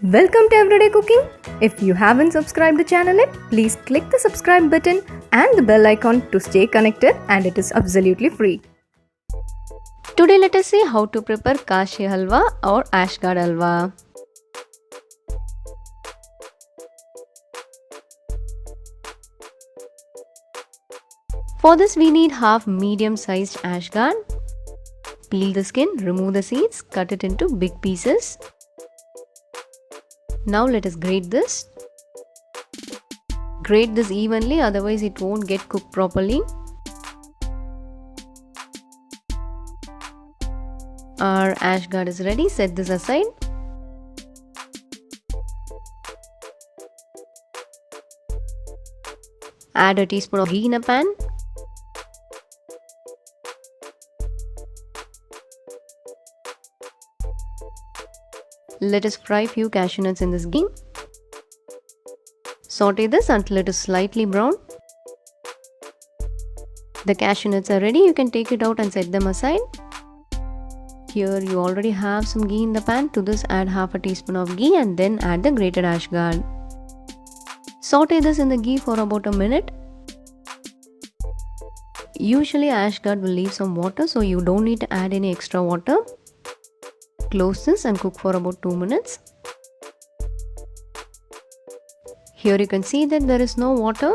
Welcome to Everyday Cooking. If you haven't subscribed the channel yet, please click the subscribe button and the bell icon to stay connected, and it is absolutely free. Today let us see how to prepare Kashi Halwa or Ashgard Halwa. For this we need half medium sized ashgard. Peel the skin, remove the seeds, cut it into big pieces. Now let us grate this. Grate this evenly, otherwise it won't get cooked properly. Our ashgard is ready. Set this aside. Add a teaspoon of ghee in a pan. Let us fry few cashew nuts in this ghee. Saute this until it is slightly brown. The cashew nuts are ready. You can take it out and set them aside. Here you already have some ghee in the pan. To this add half a teaspoon of ghee and then add the grated ashgard. Saute this in the ghee for about a minute. Usually ashgard will leave some water, so you don't need to add any extra water. Close this and cook for about 2 minutes. Here you can see that there is no water.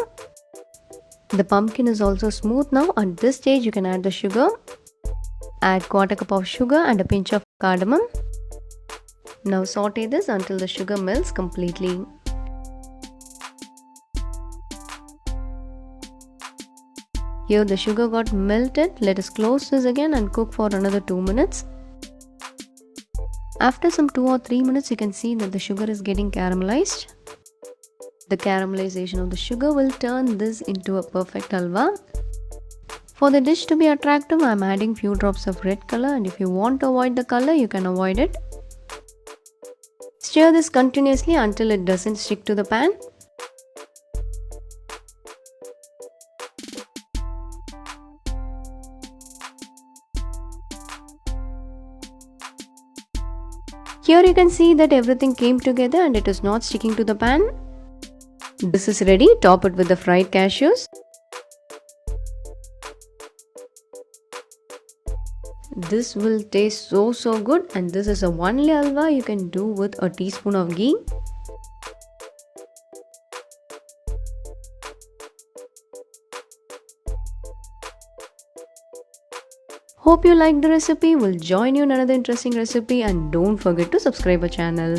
The pumpkin is also smooth now. At this stage you can add the sugar. Add quarter cup of sugar and a pinch of cardamom. Now saute this until the sugar melts completely. Here the sugar got melted. Let us close this again and cook for another 2 minutes. After some 2 or 3 minutes, you can see that the sugar is getting caramelized. The caramelization of the sugar will turn this into a perfect halwa. For the dish to be attractive, I am adding few drops of red color, and if you want to avoid the color, you can avoid it. Stir this continuously until it doesn't stick to the pan. Here you can see that everything came together and it is not sticking to the pan. This is ready. Top it with the fried cashews. This will taste so good, and this is a one layer halwa you can do with a teaspoon of ghee. Hope you liked the recipe. We'll join you in another interesting recipe, and don't forget to subscribe our channel.